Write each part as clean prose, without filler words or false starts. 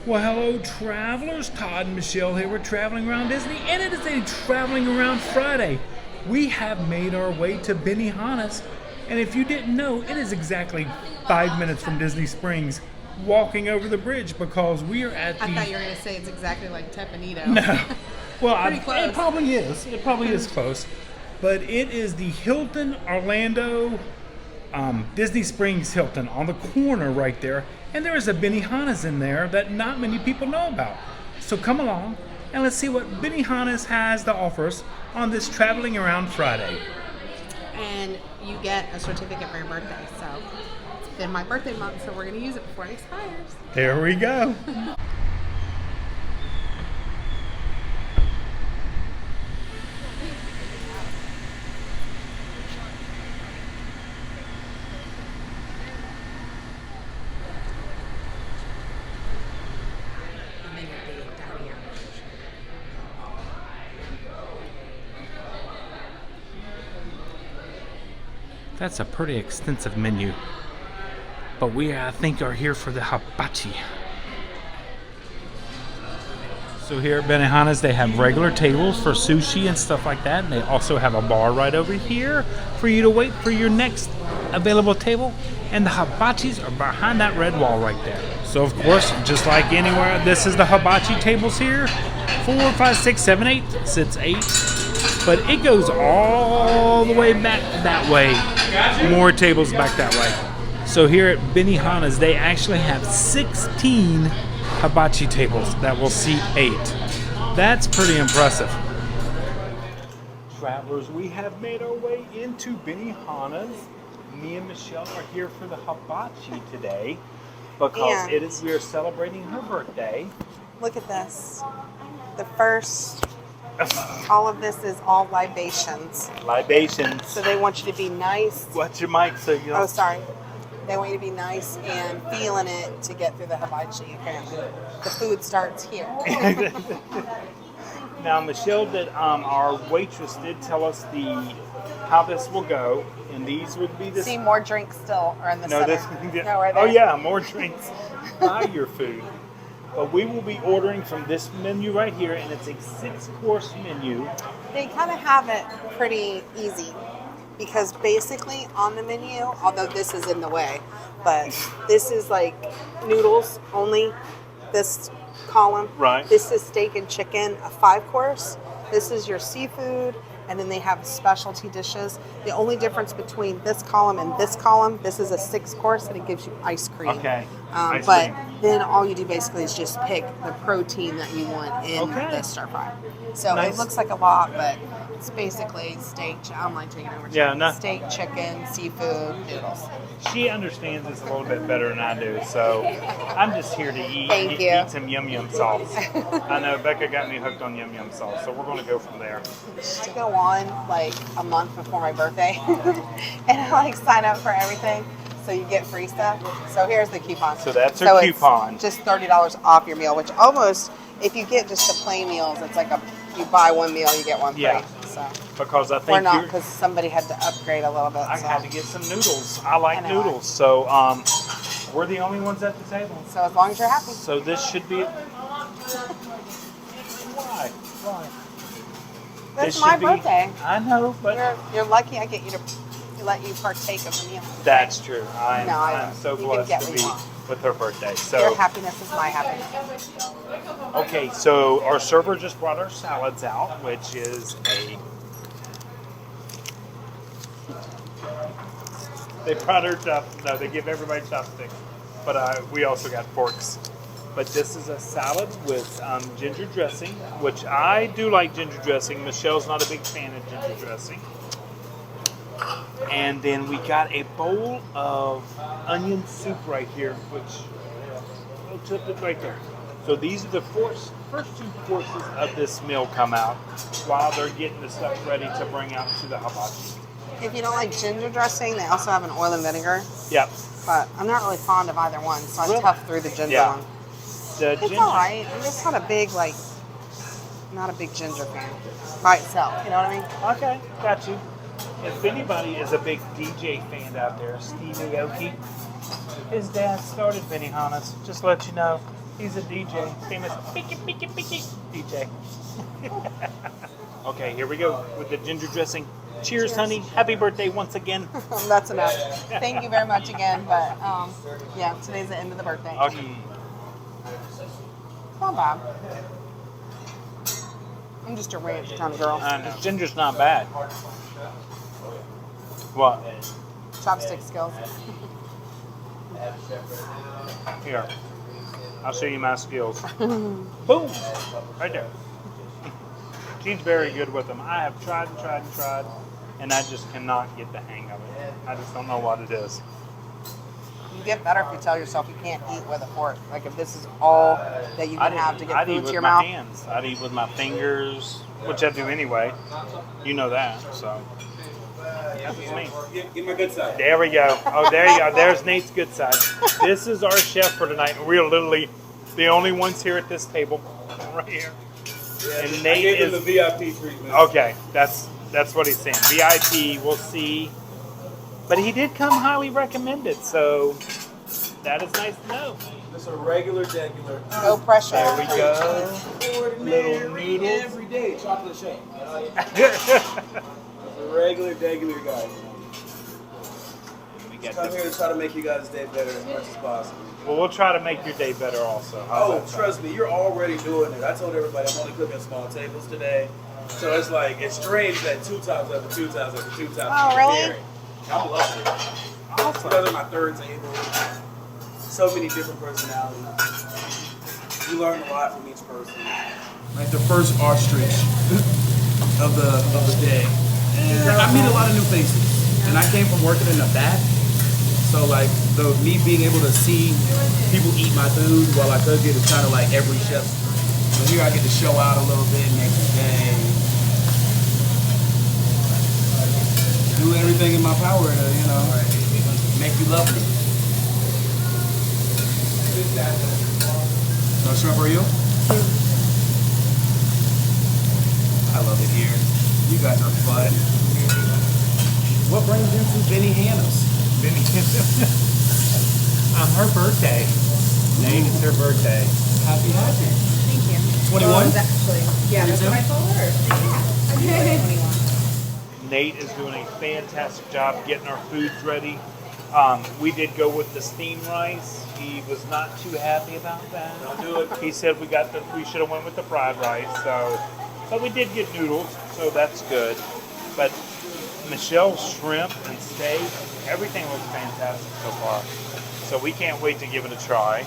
Well, hello, travelers. Todd and Michelle here. We're traveling around Disney, and it is a traveling around Friday. We have made our way to Benihana's, and if you didn't know, it is exactly 5 minutes from Disney Springs, walking over the bridge because we are at the. I thought you were going to say it's exactly like Teppanyaki. No, well, Pretty close. it probably is. It probably is close, but it is the Hilton Orlando. Disney Springs Hilton on the corner right there, and there is a Benihana's in there that not many people know about. So come along and let's see what Benihana's has to offer us on this traveling around Friday. And you get a certificate for your birthday. So it's been my birthday month, so we're going to use it before it expires. There we go. And then you're dating Diana. That's a pretty extensive menu, but we I think are here for the hibachi. So here at Benihana's, they have regular tables for sushi and stuff like that, and they also have a bar right over here for you to wait for your next available table. And the hibachis are behind that red wall right there. So of course, just like anywhere, this is the hibachi tables here. 4, 5, 6, 7, 8. Sits 8. But it goes all the way back that way. More tables back that way. So here at Benihana's, they actually have 16 hibachi tables that will seat 8. That's pretty impressive. Travelers, we have made our way into Benihana's. Me and Michelle are here for the hibachi today because And- we are celebrating her birthday. Look at this. The first, all of this is all libations. Libations. So they want you to be nice. What's your mic so you Oh, sorry. They want you to be nice and feeling it to get through the hibachi, apparently. The food starts here. Now, Michelle did, our waitress did tell us how this will go, and these would be the. See, more drinks still are in the center. No, right oh there. yeah, more drinks. Buy your food. But we will be ordering from this menu right here, and it's a 6-course menu. They kind of have it pretty easy because basically on the menu, although this is in the way, but this is like noodles only, this column. Right. This is steak and chicken, a 5-course. This is your seafood, and then they have specialty dishes. The only difference between this column and this is a 6-course, and it gives you ice cream. Okay. Ice But cream. then all you do basically is just pick the protein that you want in the stir fry. So Nice. it looks like a lot, but it's basically steak. I'm like taking over. Yeah, no. Steak, chicken, seafood, noodles. She understands this a little bit better than I do, so I'm just here to eat. Thank you. Eat some yum yum sauce. I know Becca got me hooked on yum yum sauce, so we're going to go from there. I go on like a month before my birthday, and I like sign up for everything, so you get free stuff. So here's the coupon. So that's her coupon. It's just $30 off your meal, which almost, if you get just the plain meals, it's like you buy one meal, you get one free. Yeah. So Because I think we're not, because somebody had to upgrade a little bit. I so. had to get some noodles. I like I know. noodles, so we're the only ones at the table. So as long as you're happy. So this should be. Why? That's This my should be- birthday. I know, but You're lucky I get you to let you partake of the meal. that's true. I'm know. so You can blessed get to what be you want. with her birthday. Your So happiness is my happiness. okay, so our server just brought our salads out, which is They brought her no, they give everybody chopsticks, but we also got forks. But this is a salad with ginger dressing, which I do like ginger dressing. Michelle's not a big fan of ginger dressing. And then we got a bowl of onion soup right here, which I'll tip it right there. So these are the first 2 courses of this meal come out while they're getting the stuff ready to bring out to the hibachi. If you don't like ginger dressing, they also have an oil and vinegar. Yep. But I'm not really fond of either one, so I Really? tough through the ginger Yeah. one. The It's ginger, alright. I'm just not a big ginger fan by itself. You know what I mean? Okay, got you. If anybody is a big DJ fan out there, Steve Aoki, his dad started Benihana's. Just to let you know, He's a DJ, famous picky DJ. Okay, here we go with the ginger dressing. Cheers, honey. Happy birthday once again. That's enough. Thank you very much again. But yeah, today's the end of the birthday. Okay. Not bad. I'm just a ranch kind of girl. This ginger's not bad. What? Chopstick skills. Here. I'll show you my skills. Boom! Right there. She's very good with them. I have tried and tried and tried, and I just cannot get the hang of it. I just don't know what it is. You get better if you tell yourself you can't eat with a fork. Like if this is all that you can have to get food to your mouth. I'd eat with my hands. I'd eat with my fingers, which I do anyway. You know that, so. That's just me. Get my good side. There we go. Oh, there you go. There's Nate's good side. This is our chef for tonight. We're literally the only ones here at this table, right here. Yeah, And Nate I gave him is the VIP treatment. okay. That's what he's saying. VIP. We'll see. But he did come highly recommended, so that is nice to know. Just a regular. No pressure. There we go. Little noodles. every day chocolate shake. A regular guy. We got Come this. here to try to make you guys' day better as much as possible. Well, we'll try to make your day better also. How's Oh, that sound? trust me, you're already doing it. I told everybody I'm only cooking small tables today. So it's like, it's strange that 2 times after 2 times after 2 times. Oh, really? I'm loving it. Awesome. You guys are my third table. So many different personalities. You learn a lot from each person. Like the first ostrich of the day. And I meet a lot of new faces. And I came from working in the back. So like me being able to see people eat my food while I cook it is kind of like every chef. So here I get to show out a little bit next day. Do everything in my power to, make you love me. No shrimp for you? I love it here. You guys are fun. What brings you to Benihana's? Her birthday. Nate, it's her birthday. Happy. Thank you. 21? Actually, yeah, that's what I told her. Yeah. 21. Nate is doing a fantastic job getting our foods ready. We did go with the steamed rice. He was not too happy about that. Don't do it. He said we should have went with the fried rice. But we did get noodles, so that's good. But Michelle's shrimp and steak, everything looks fantastic so far. So we can't wait to give it a try.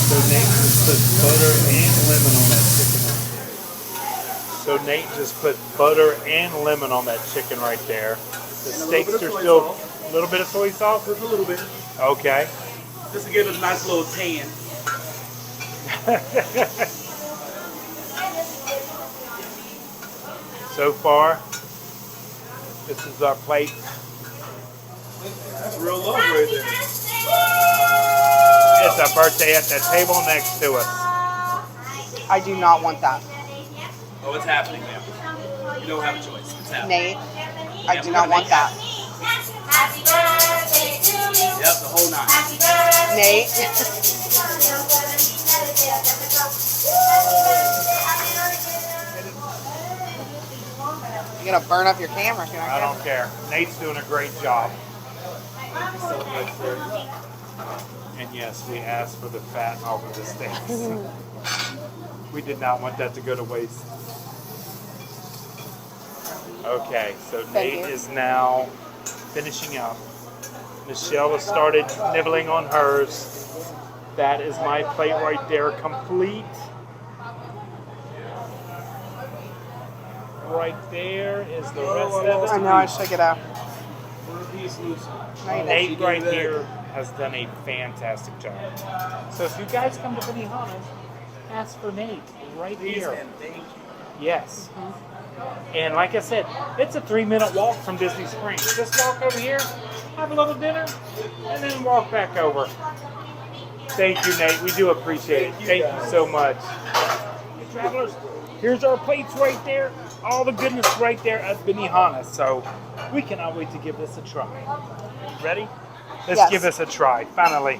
So Nate just put butter and lemon on that chicken right there. So Nate just put butter and lemon on that chicken right there. The steaks are still a little bit of soy sauce? Just a little bit. Okay. Just to give it a nice little tan. So far, this is our plate. That's real love right there. It's our birthday at the table next to us. I do not want that. Oh, it's happening, man. You don't have a choice. It's happening. Nate, I do not want that. Yep, the whole 9. Nate. You're gonna burn up your camera. I don't care. Nate's doing a great job. Thank you so much, sir. And yes, we asked for the fat off of the steaks. We did not want that to go to waste. Okay, so Nate is now finishing up. Michelle has started nibbling on hers. That is my plate right there, complete. Right there is the rest of it. I know, I shook it out. Nate right here has done a fantastic job. So if you guys come to Benihana's, ask for Nate right here. Yes. And like I said, it's a 3-minute walk from Disney Springs. Just walk over here, have a little dinner, and then walk back over. Thank you, Nate. We do appreciate it. Thank you so much. Hey, travelers, here's our plates right there. all the goodness right there at Benihana. So we cannot wait to give this a try. Ready? Let's Yes. give this a try. Finally,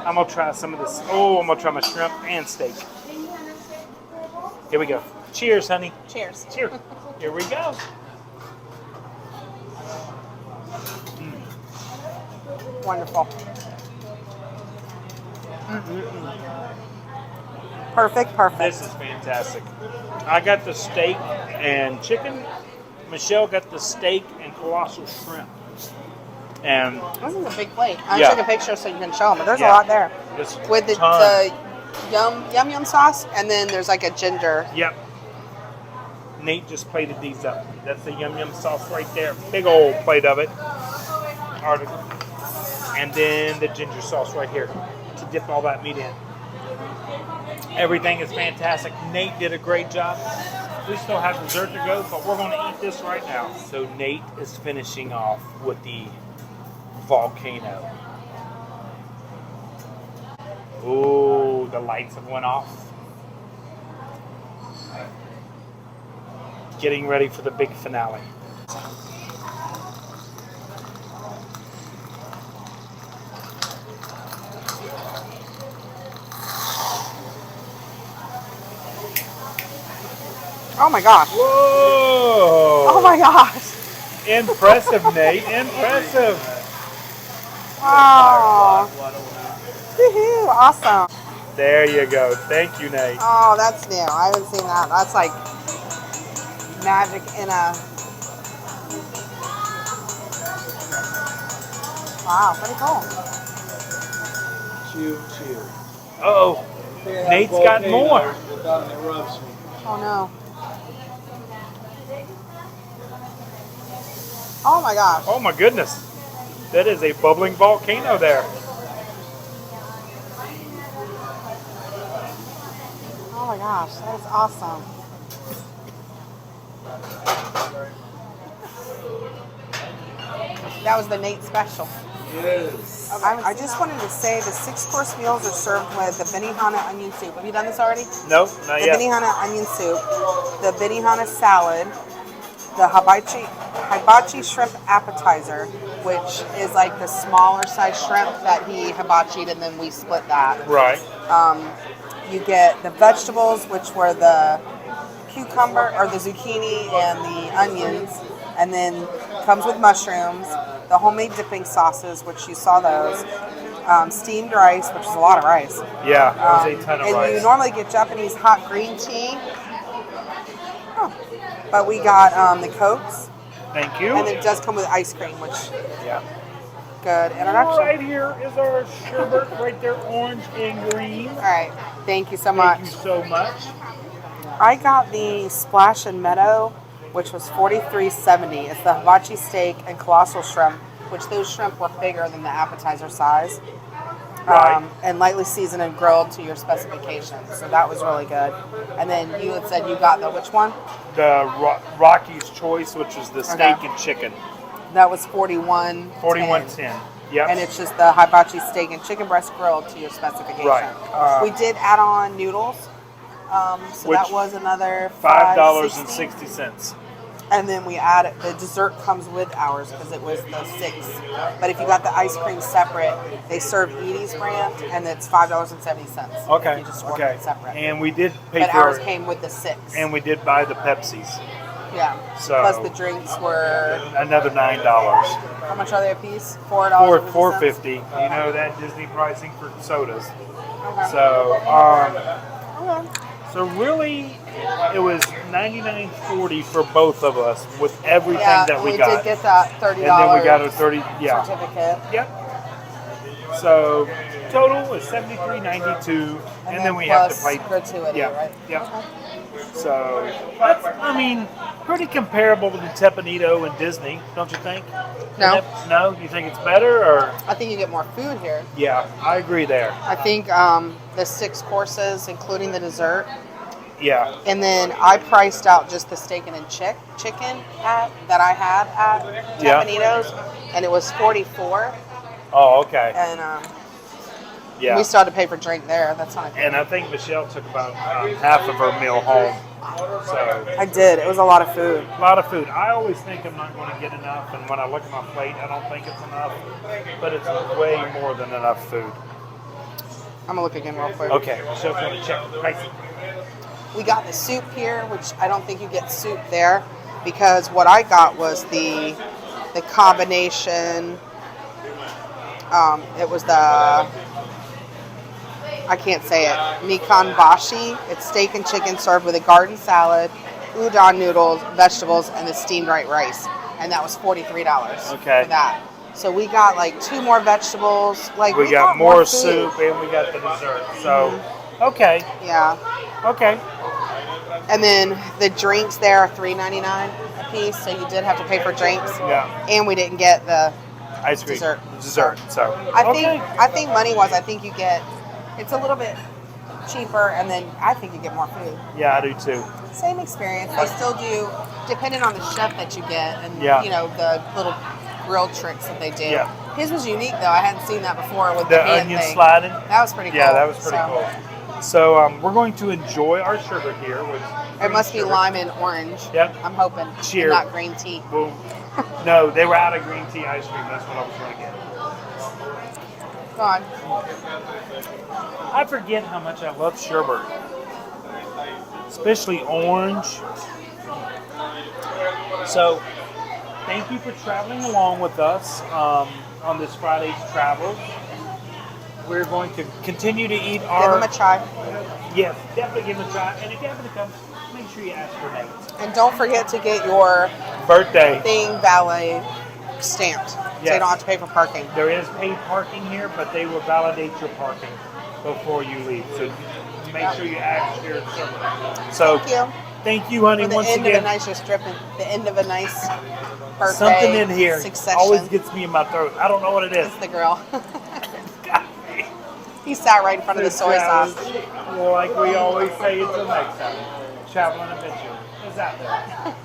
I'm gonna try some of this. Oh, I'm gonna try my shrimp and steak. Here we go. Cheers, honey. Cheers. Cheers. Here we go. Wonderful. Perfect. This is fantastic. I got the steak and chicken. Michelle got the steak and colossal shrimp. And This is a big plate. I Yeah. took a picture so you can show them, but there's Yeah. a lot there. just With the ton. yum sauce, and then there's like a ginger. Yep. Nate just plated these up. That's the yum sauce right there. Big old plate of it. And then the ginger sauce right here to dip all that meat in. Everything is fantastic. Nate did a great job. We still have dessert to go, but we're going to eat this right now. So Nate is finishing off with the volcano. Ooh, the lights have went off. Getting ready for the big finale. Oh my gosh. Whoa! Oh my gosh. Impressive, Nate. Impressive. Wow. Woohoo. Awesome. There you go. Thank you, Nate. Oh, that's new. I haven't seen that. That's like magic in a... Wow, pretty cool. Chew. Uh-oh. Nate's got more. Without an eruption. Oh no. Oh my gosh. Oh my goodness. That is a bubbling volcano there. Oh my gosh, that is awesome. That was the Nate special. Yes. I just wanted to say the 6-course meals are served with the Benihana onion soup. Have you done this already? Nope, not The yet. Benihana onion soup, the Benihana salad, the hibachi shrimp appetizer, which is like the smaller size shrimp that he hibachied and then we split that. Right. You get the vegetables, which were the cucumber or the zucchini and the onions, and then comes with mushrooms, the homemade dipping sauces, which you saw those, steamed rice, which is a lot of rice. Yeah, it was a ton of And rice. you normally get Japanese hot green tea. Oh. But we got the Cokes, Thank you. and it does come with ice cream, which Yeah. good introduction. Right here is our sherbet right there, orange and green. All right, thank you so much. Thank you so much. I got the Splash and Meadow, which was $43.70. It's the hibachi steak and colossal shrimp, which those shrimp were bigger than the appetizer size. Right. And lightly seasoned and grilled to your specifications. So that was really good. And then you had said you got the which one? The Rocky's Choice, which is the steak Okay. and chicken. That was $41.10. 41.10. Yep. And it's just the hibachi steak and chicken breast grilled to your specification. Right. We did add on noodles. So Which- that was another $5.60. $5.60. And then we added, the dessert comes with ours because it was the 6. But if you got the ice cream separate, they serve Edie's brand and it's $5.70. Okay. You just order Okay. it separate. And we did pay But for ours it, came with the 6. and we did buy the Pepsis. Yeah. So- Plus the drinks were, Another $9. how much are they a piece? $4. $4.50. You know that Disney pricing for sodas. Okay. So Okay. so really, it was $99.40 for both of us with everything Yeah, that we we got. did get that $30 and then we got a 30. Yeah. certificate. Yep. So total is $73.92, and then we have to plus pay. gratuity, Yeah. right? Yep. So that's, I mean, pretty comparable to the Teppanyaki and Disney, don't you think? No. No, you think it's better, or? I think you get more food here. Yeah, I agree there. I think the 6 courses, including the dessert, Yeah. and then I priced out just the steak and chicken that I had at Yeah. Teppanyaki, and it was $44. Oh, okay. And Yeah. we still had to pay for drink there. That's not a And I think Michelle took about half of her meal home. So I did. It was a lot of food. a lot of food. I always think I'm not going to get enough, and when I look at my plate, I don't think it's enough, but it's way more than enough food. I'm gonna look again real quick. Okay, so if you want to check the pricing. We got the soup here, which I don't think you get soup there, because what I got was the combination. It was the, I can't say it, Nikan Bashi. It's steak and chicken served with a garden salad, udon noodles, vegetables, and the steamed white rice. And that was $43 Okay. for that. So we got like 2 more vegetables. Like We got more food. soup, and we got the dessert. So, okay, Yeah. okay. And then the drinks there are $3.99 a piece, so you did have to pay for drinks. Yeah. And we didn't get the Ice cream. Dessert. Dessert. So, I think money-wise, I think you get, it's a little bit cheaper, and then I think you get more food. Yeah, I do too. Same experience. They still do, depending on the chef that you get, and Yeah. you know, the little grill tricks that they do. Yeah. His was unique though. I hadn't seen that before with the The hand onion thing. sliding. That was pretty cool. Yeah, that was pretty So, cool. So we're going to enjoy our sugar here. With It must be sugar. lime and orange. Yep. I'm hoping. and Cheers. not green tea. Well, no, they were out of green tea ice cream. That's what I was going to get. Go on. I forget how much I love sherbet, especially orange. So, thank you for traveling along with us on this Friday's travels. We're going to continue to eat Give our. them a try. Yes, definitely give them a try. And if you happen to come, make sure you ask for Nate. And don't forget to get your Birthday. thing valet stamped. So you Yes. don't have to pay for parking. There is paid parking here, but they will validate your parking before you leave. So make sure you ask your server. So Thank you. thank you, honey, For the once end again. of a nice, you're stripping. The end of a nice birthday. Something in here Succession. always gets me in my throat. I don't know what it is. It's the grill. He sat right in front of the soy sauce. Well, like we always say, until next time. Traveling adventure is out there.